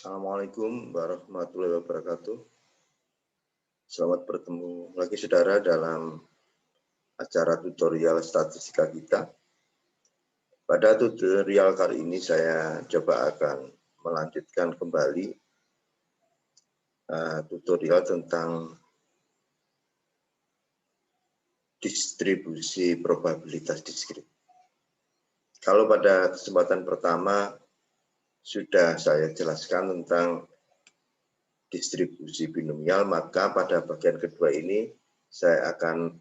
Assalamualaikum warahmatullahi wabarakatuh. Selamat bertemu lagi saudara dalam acara tutorial statistika kita. Pada tutorial kali ini saya coba akan melanjutkan kembali tutorial tentang distribusi probabilitas diskrit. Kalau pada kesempatan pertama sudah saya jelaskan tentang distribusi binomial, maka pada bagian kedua ini saya akan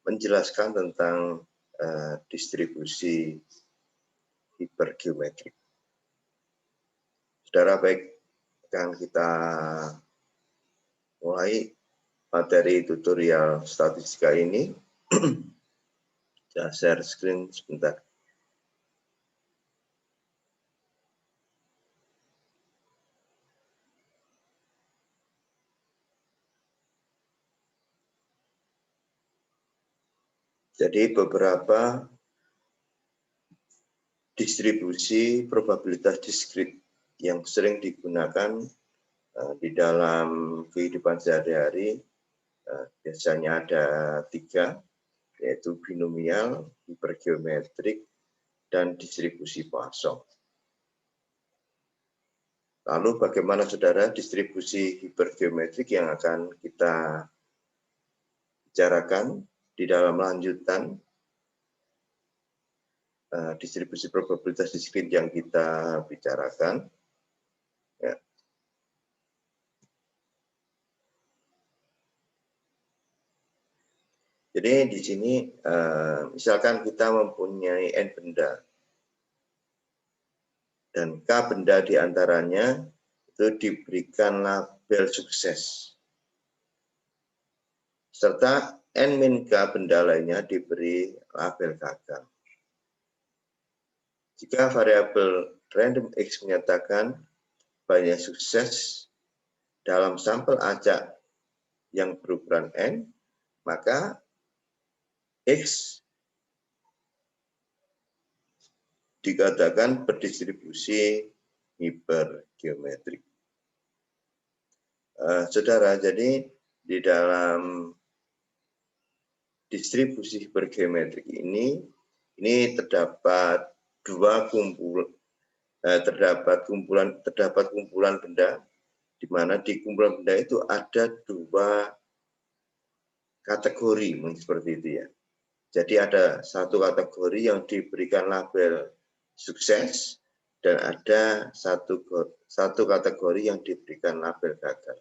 menjelaskan tentang distribusi hipergeometrik. Saudara, baik, akan kita mulai materi tutorial statistika ini. Saya share screen sebentar. Jadi beberapa distribusi probabilitas diskrit yang sering digunakan di dalam kehidupan sehari-hari, biasanya ada 3, yaitu binomial, hipergeometrik, dan distribusi Poisson. Lalu bagaimana saudara distribusi hipergeometrik yang akan kita bicarakan di dalam lanjutan distribusi probabilitas diskrit yang kita bicarakan. Ya. Jadi di sini misalkan kita mempunyai N benda dan K benda diantaranya itu diberikan label sukses, serta N-K benda lainnya diberi label gagal. Jika variabel random X menyatakan banyak sukses dalam sampel acak yang berukuran N, maka X dikatakan berdistribusi hipergeometrik. Saudara, jadi di dalam distribusi hipergeometrik ini terdapat kumpulan benda, di mana di kumpulan benda itu ada 2 kategori, seperti itu ya. Jadi ada satu kategori yang diberikan label sukses dan ada satu kategori yang diberikan label gagal.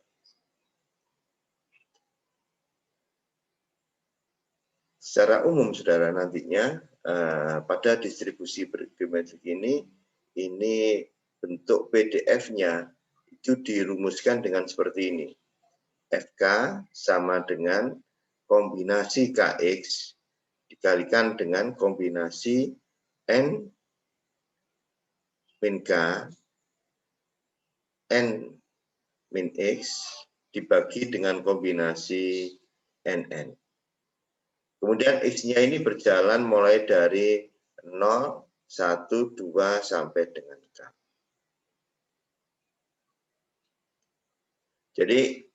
Secara umum, saudara, nantinya pada distribusi geometrik ini bentuk PDF-nya itu dirumuskan dengan seperti ini. FK sama dengan kombinasi KX dikalikan dengan kombinasi N min K, N min X dibagi dengan kombinasi NN. Kemudian X-nya ini berjalan mulai dari 0, 1, 2, sampai dengan K. Jadi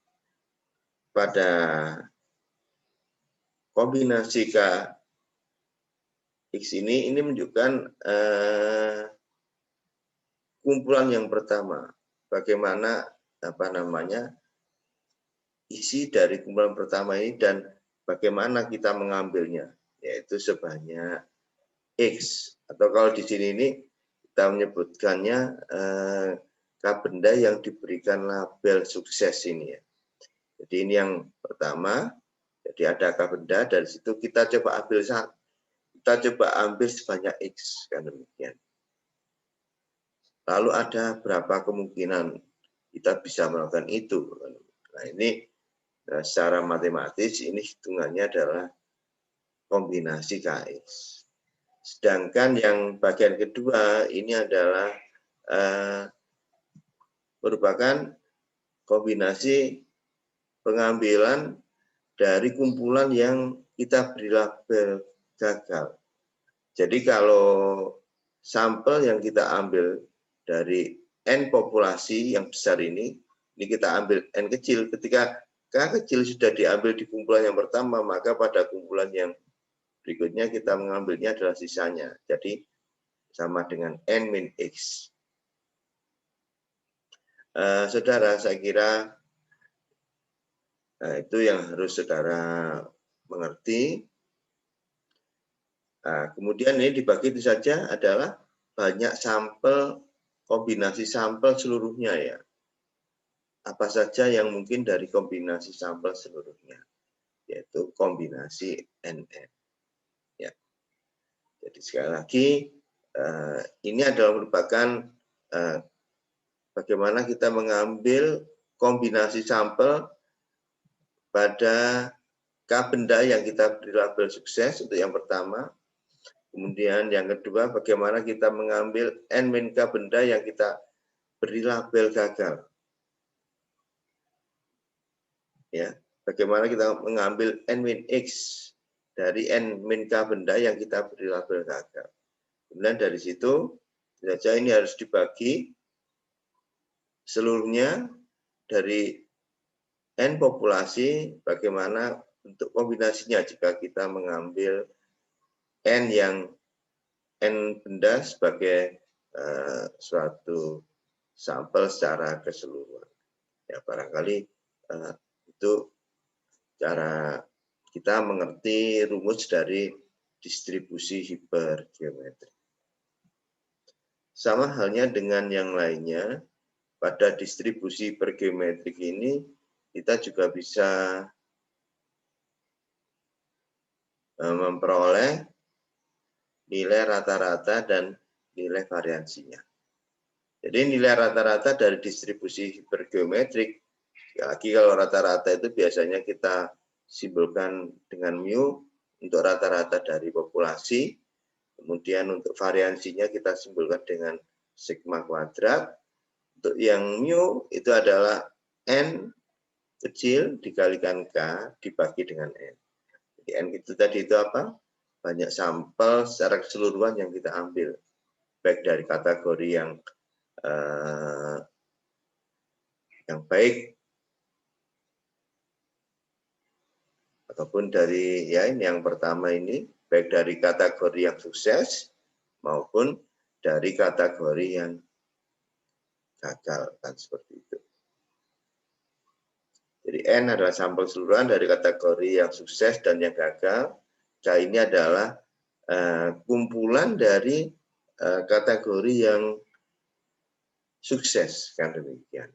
pada kombinasi K X ini menunjukkan kumpulan yang pertama. Bagaimana isi dari kumpulan pertama ini dan bagaimana kita mengambilnya, yaitu sebanyak X, atau kalau di sini ini kita menyebutkannya K benda yang diberikan label sukses ini ya. Jadi ini yang pertama, jadi ada K benda, dari situ kita coba ambil sebanyak X, kan demikian. Lalu ada berapa kemungkinan kita bisa melakukan itu. Nah ini secara matematis ini hitungannya adalah kombinasi KX. Sedangkan yang bagian kedua ini adalah merupakan kombinasi pengambilan dari kumpulan yang kita beri label gagal. Jadi kalau sampel yang kita ambil dari N populasi yang besar ini kita ambil N kecil. Ketika K kecil sudah diambil di kumpulan yang pertama, maka pada kumpulan yang berikutnya kita mengambilnya adalah sisanya. Jadi sama dengan N min X. Saudara, saya kira itu yang harus saudara mengerti. Kemudian ini dibagi itu saja adalah banyak sampel, kombinasi sampel seluruhnya ya. Apa saja yang mungkin dari kombinasi sampel seluruhnya, yaitu kombinasi NN. Ya. Jadi sekali lagi, ini adalah merupakan bagaimana kita mengambil kombinasi sampel pada K benda yang kita beri label sukses untuk yang pertama. Kemudian yang kedua, bagaimana kita mengambil N-K benda yang kita beri label gagal. Ya, bagaimana kita mengambil N-X dari N-K benda yang kita beri label gagal. Kemudian dari situ, saja ini harus dibagi seluruhnya dari N populasi, bagaimana untuk kombinasinya jika kita mengambil N yang N benda sebagai suatu sampel secara keseluruhan. Ya, barangkali itu cara kita mengerti rumus dari distribusi hipergeometrik. Sama halnya dengan yang lainnya, pada distribusi hipergeometrik ini kita juga bisa memperoleh nilai rata-rata dan nilai variansinya. Jadi nilai rata-rata dari distribusi hipergeometrik, lagi kalau rata-rata itu biasanya kita simbolkan dengan mu untuk rata-rata dari populasi, kemudian untuk variansinya kita simbolkan dengan sigma kuadrat. Untuk yang mu itu adalah N kecil dikalikan K dibagi dengan N. Jadi N itu tadi itu apa? Banyak sampel secara keseluruhan yang kita ambil, baik dari kategori yang baik ataupun dari ya ini yang pertama ini, baik dari kategori yang sukses maupun dari kategori yang gagal, kan seperti itu. Jadi N adalah sampel keseluruhan dari kategori yang sukses dan yang gagal. K ini adalah kumpulan dari kategori yang sukses, kan demikian.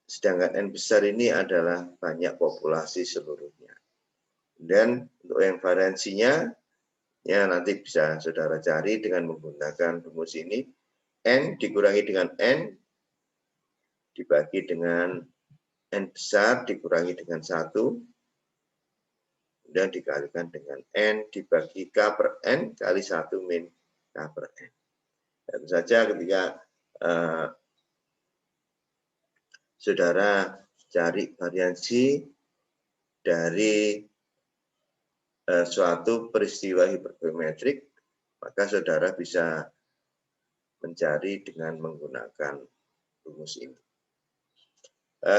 Sedangkan N besar ini adalah banyak populasi seluruhnya. Dan untuk yang variansinya, ya nanti bisa saudara cari dengan menggunakan rumus ini. N dikurangi dengan N, dibagi dengan N besar, dikurangi dengan 1, dan dikalikan dengan N dibagi K per N kali 1 min K per N. Tentu saja ketika saudara cari variansi dari suatu peristiwa hipergeometrik, maka saudara bisa mencari dengan menggunakan rumus ini.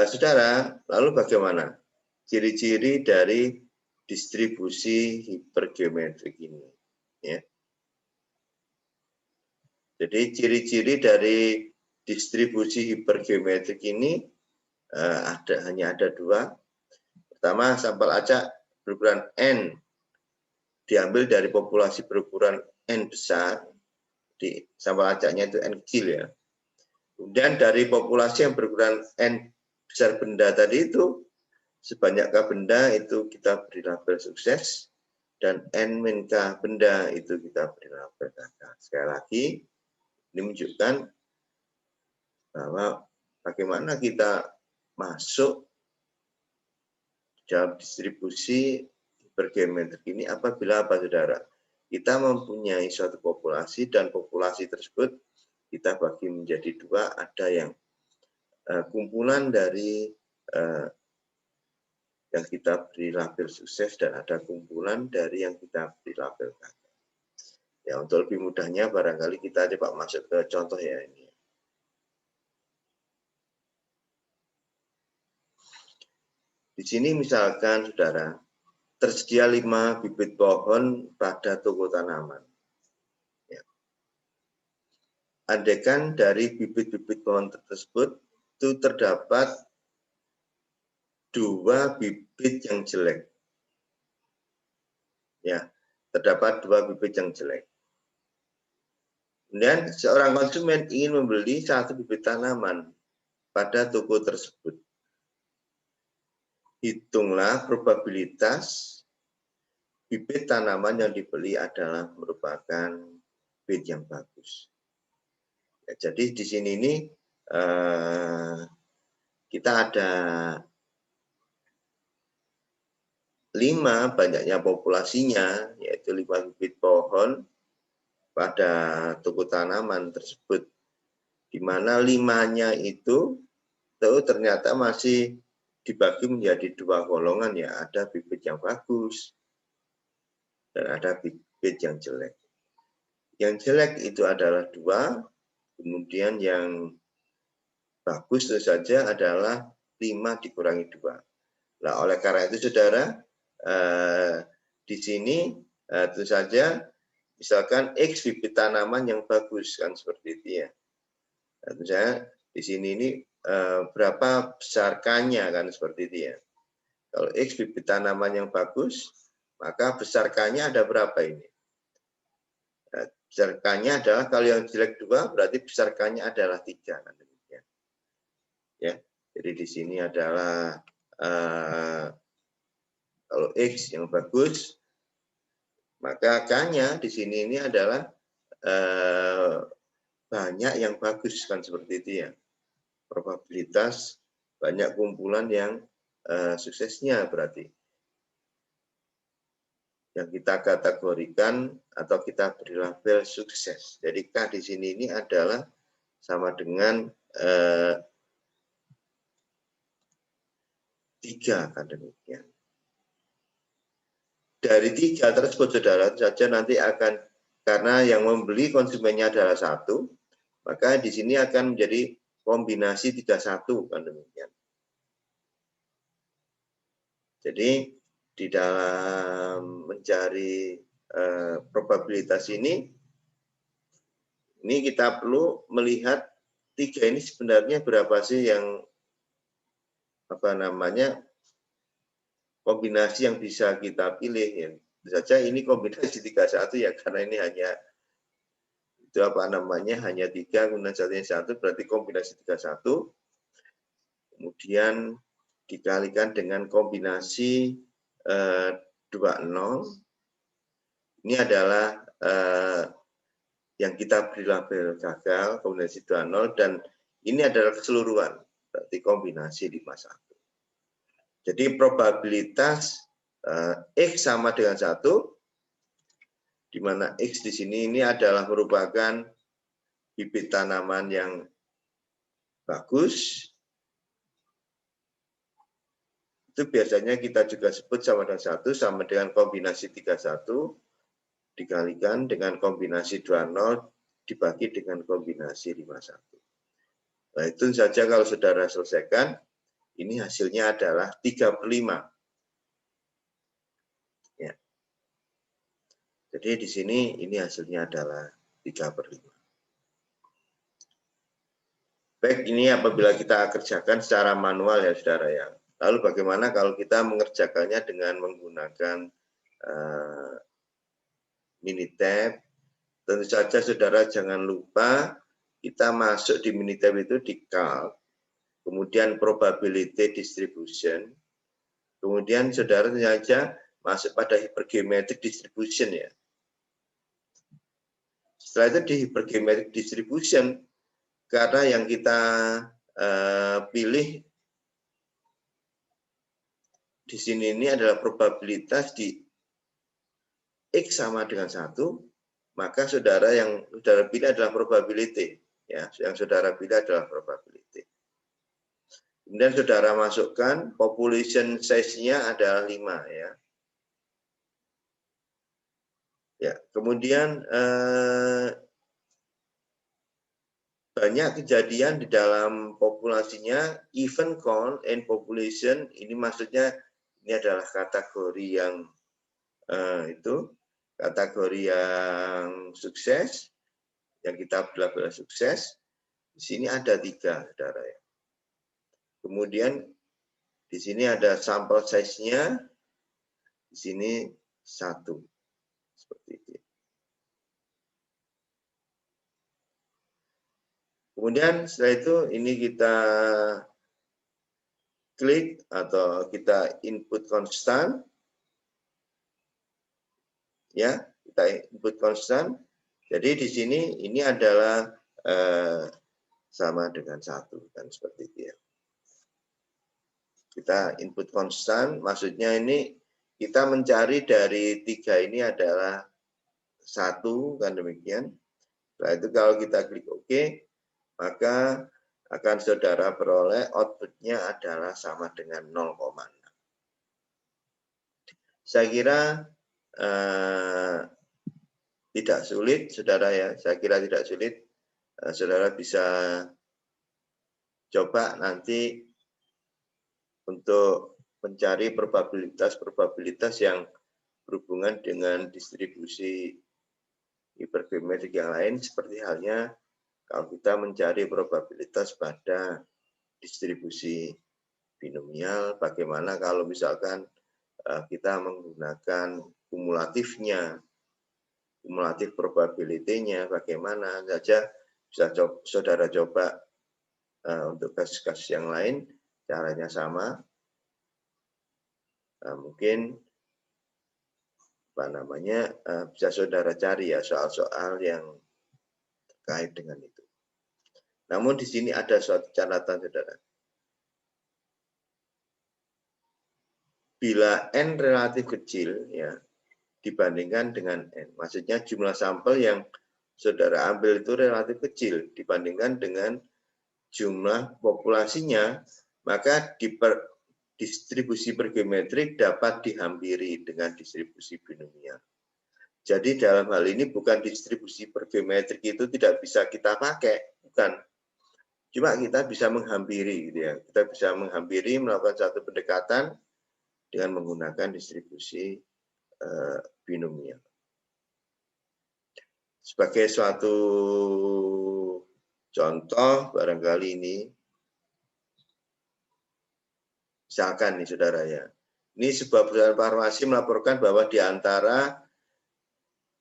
Saudara, lalu bagaimana ciri-ciri dari distribusi hipergeometrik ini? Ya. Jadi ciri-ciri dari distribusi hipergeometrik ini hanya ada dua. Pertama, sampel acak berukuran N diambil dari populasi berukuran N besar, di sampel acaknya itu N kecil ya. Kemudian dari populasi yang berukuran N besar benda tadi itu, sebanyak K benda itu kita beri label sukses, dan N-K benda itu kita beri label gagal. Sekali lagi, ini menunjukkan bahwa bagaimana kita masuk dalam distribusi hipergeometrik ini apabila apa saudara? Kita mempunyai suatu populasi dan populasi tersebut kita bagi menjadi dua, ada yang kumpulan dari yang kita beri label sukses dan ada kumpulan dari yang kita beri label gagal. Ya, untuk lebih mudahnya barangkali kita coba masuk ke contoh ya ini. Di sini misalkan saudara, tersedia 5 bibit pohon pada toko tanaman. Ya. Andaikan dari bibit-bibit pohon tersebut itu terdapat 2 bibit yang jelek. Ya, terdapat 2 bibit yang jelek. Kemudian seorang konsumen ingin membeli 1 bibit tanaman pada toko tersebut. Hitunglah probabilitas bibit tanaman yang dibeli adalah merupakan bibit yang bagus. Ya, jadi di sini ini kita ada 5 banyaknya populasinya, yaitu 5 bibit pohon pada toko tanaman tersebut, di mana 5-nya itu ternyata masih dibagi menjadi 2 golongan ya, ada bibit yang bagus dan ada bibit yang jelek. Yang jelek itu adalah 2, kemudian yang bagus tentu saja adalah 5 dikurangi 2. Nah, oleh karena itu saudara, di sini tentu saja misalkan X bibit tanaman yang bagus kan seperti itu ya. Nah, misalnya di sini ini berapa besar K-nya kan seperti itu ya. Kalau X bibit tanaman yang bagus, maka besar K-nya ada berapa ini? Nah, besar K-nya adalah kalau yang jelek 2 berarti besar K-nya adalah 3 kan demikian. Ya. Jadi di sini adalah kalau X yang bagus, maka K-nya di sini ini adalah banyak yang bagus kan seperti itu ya. Probabilitas banyak kumpulan yang suksesnya berarti. Yang kita kategorikan atau kita beri label sukses. Jadi K di sini ini adalah sama dengan 3 kan demikian. Dari 3 tersebut saudara saja nanti akan, karena yang membeli konsumennya adalah 1, maka di sini akan menjadi kombinasi 31 kan demikian. Jadi di dalam mencari probabilitas ini kita perlu melihat 3 ini sebenarnya berapa sih yang kombinasi yang bisa kita pilih ya. Saja ini kombinasi 31 ya, karena ini hanya hanya 3 kemudian satunya 1 berarti kombinasi 31. Kemudian dikalikan dengan kombinasi 20. Ini adalah yang kita beri label gagal, kombinasi 20, dan ini adalah keseluruhan, berarti kombinasi 51. Jadi probabilitas X sama dengan 1, di mana X di sini ini adalah merupakan bibit tanaman yang bagus. Itu biasanya kita juga sebut sama dengan 1 sama dengan kombinasi 31 dikalikan dengan kombinasi 20 dibagi dengan kombinasi 51. Nah, itu saja kalau saudara selesaikan, ini hasilnya adalah 3/5. Ya. Jadi di sini ini hasilnya adalah 3/5. Baik, ini apabila kita kerjakan secara manual ya saudara ya. Lalu bagaimana kalau kita mengerjakannya dengan menggunakan Minitab? Tentu saja saudara jangan lupa kita masuk di Minitab itu di calc, kemudian probability distribution, kemudian saudara saja masuk pada hypergeometric distribution ya. Setelah itu di hypergeometric distribution, karena yang kita pilih di sini ini adalah probabilitas di X sama dengan 1, maka saudara yang saudara pilih adalah probability. Ya, yang saudara pilih adalah probability. Kemudian saudara masukkan population size-nya adalah 5 ya. Ya, kemudian banyak kejadian di dalam populasinya, event count and population, ini maksudnya ini adalah kategori yang kategori yang sukses, yang kita belah-belah sukses. Di sini ada 3, saudara ya. Kemudian di sini ada sampel size-nya, di sini 1, seperti itu. Kemudian setelah itu ini kita klik atau kita input konstan, ya kita input konstan. Jadi di sini ini adalah sama dengan 1, kan seperti itu ya. Kita input konstan, maksudnya ini kita mencari dari 3 ini adalah 1, kan demikian. Setelah itu kalau kita klik OK, maka akan saudara peroleh outputnya adalah sama dengan 0,6. Saya kira tidak sulit, saudara ya. Saya kira tidak sulit. Saudara bisa coba nanti untuk mencari probabilitas yang berhubungan dengan distribusi hipergeometrik yang lain, seperti halnya kalau kita mencari probabilitas pada distribusi binomial, bagaimana kalau misalkan kita menggunakan kumulatif probability-nya, bagaimana saja bisa saudara coba untuk kasus-kasus yang lain, caranya sama. Mungkin bisa saudara cari ya soal-soal yang terkait dengan itu. Namun di sini ada suatu catatan, saudara. Bila n relatif kecil ya dibandingkan dengan n, maksudnya jumlah sampel yang saudara ambil itu relatif kecil dibandingkan dengan jumlah populasinya, maka distribusi hipergeometrik dapat dihampiri dengan distribusi binomial. Jadi dalam hal ini bukan distribusi hipergeometrik itu tidak bisa kita pakai, bukan. Cuma kita bisa menghampiri, gitu ya. Kita bisa menghampiri, melakukan satu pendekatan dengan menggunakan distribusi binomial. Sebagai suatu contoh, barangkali ini, misalkan nih saudara ya, ini sebuah perusahaan farmasi melaporkan bahwa di antara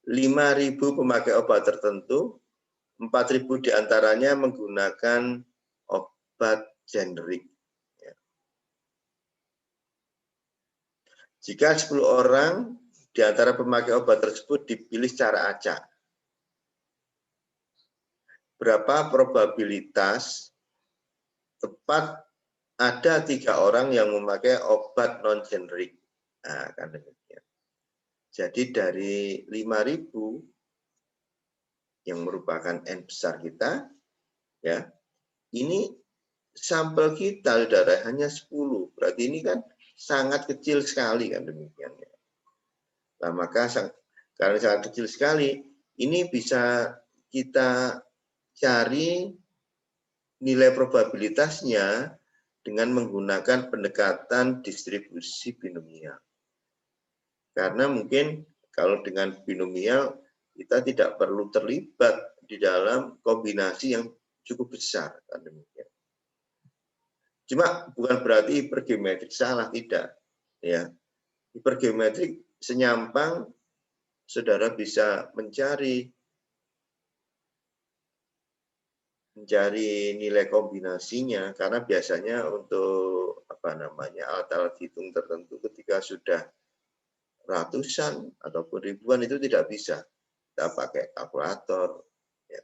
5.000 pemakai obat tertentu, 4.000 diantaranya menggunakan obat generik. Jika 10 orang di antara pemakai obat tersebut dipilih secara acak, berapa probabilitas tepat ada 3 orang yang memakai obat non-generik? Nah, kan demikian. Jadi dari 5.000 yang merupakan N besar kita, ya, ini sampel kita, saudara, hanya 10. Berarti ini kan sangat kecil sekali, kan demikian. Ya. Nah, maka karena sangat kecil sekali, ini bisa kita cari nilai probabilitasnya dengan menggunakan pendekatan distribusi binomial. Karena mungkin kalau dengan binomial kita tidak perlu terlibat di dalam kombinasi yang cukup besar, kan demikian. Cuma bukan berarti hipergeometrik salah, tidak. Ya, hipergeometrik senyampang, saudara bisa mencari nilai kombinasinya, karena biasanya untuk alat-alat hitung tertentu ketika sudah ratusan ataupun ribuan itu tidak bisa kita pakai kalkulator ya.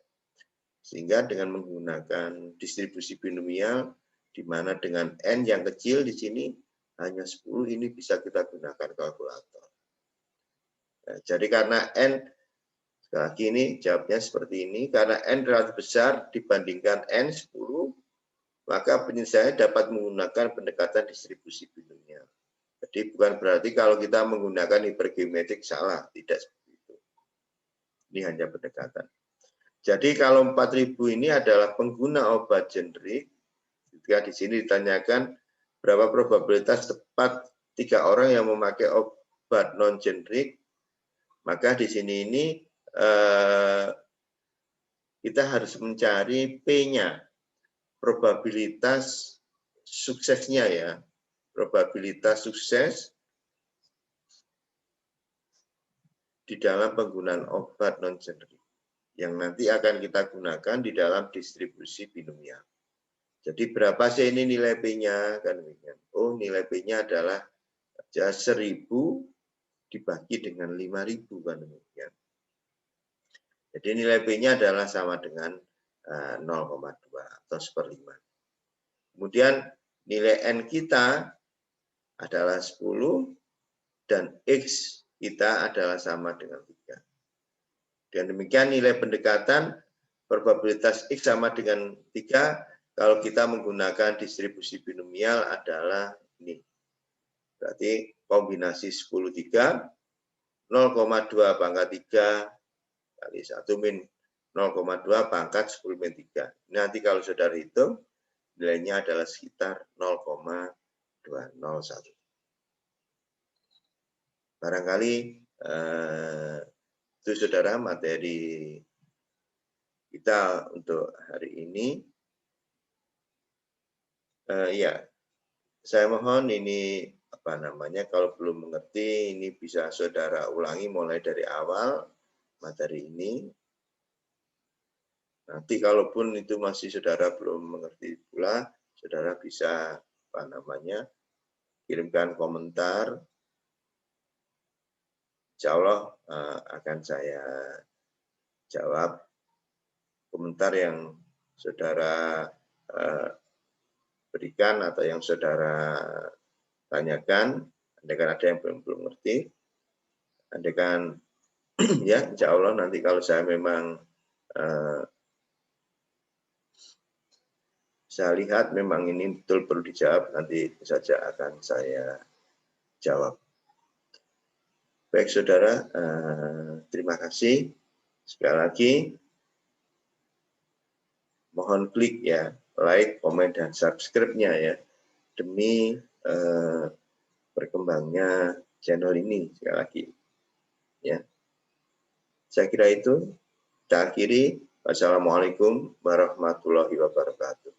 Sehingga dengan menggunakan distribusi binomial di mana dengan n yang kecil di sini hanya 10, ini bisa kita gunakan kalkulator. Nah, jadi karena n, sekali lagi ini jawabnya seperti ini, karena n relatif besar dibandingkan n 10, maka penyelesaian dapat menggunakan pendekatan distribusi binomial. Jadi bukan berarti kalau kita menggunakan hipergeometrik salah, tidak seperti itu. Ini hanya pendekatan. Jadi kalau 4.000 ini adalah pengguna obat generik, ketika di sini ditanyakan berapa probabilitas tepat 3 orang yang memakai obat non generik, maka di sini ini kita harus mencari P-nya, probabilitas suksesnya ya, probabilitas sukses di dalam penggunaan obat non generik yang nanti akan kita gunakan di dalam distribusi binomial. Jadi berapa sih ini nilai P-nya? Kan demikian. Oh, nilai P-nya adalah 1.000 dibagi dengan 5.000 kan demikian. Jadi nilai P-nya adalah sama dengan 0,2 atau 1/5. Kemudian nilai N kita adalah 10 dan X kita adalah sama dengan 3. Dan demikian nilai pendekatan probabilitas X sama dengan 3 kalau kita menggunakan distribusi binomial adalah ini. Berarti kombinasi 10 3, 0,2 pangkat 3 kali 1 min 0,2 pangkat 10 min 3. Nanti kalau saudara hitung, nilainya adalah sekitar 0,201. Barangkali itu saudara materi kita untuk hari ini. Ya, saya mohon ini kalau belum mengerti ini bisa saudara ulangi mulai dari awal materi ini. Nanti kalaupun itu masih saudara belum mengerti pula, saudara bisa kirimkan komentar. Insya Allah akan saya jawab komentar yang saudara berikan atau yang saudara tanyakan. Andaikan ada yang belum ngerti, andaikan ya insya Allah nanti kalau saya memang saya lihat memang ini betul perlu dijawab, nanti saja akan saya jawab. Baik saudara, terima kasih. Sekali lagi, mohon klik ya, like, komen, dan subscribe-nya ya, demi berkembangnya channel ini sekali lagi. Ya, saya kira itu. Kita akhiri. Wassalamualaikum warahmatullahi wabarakatuh.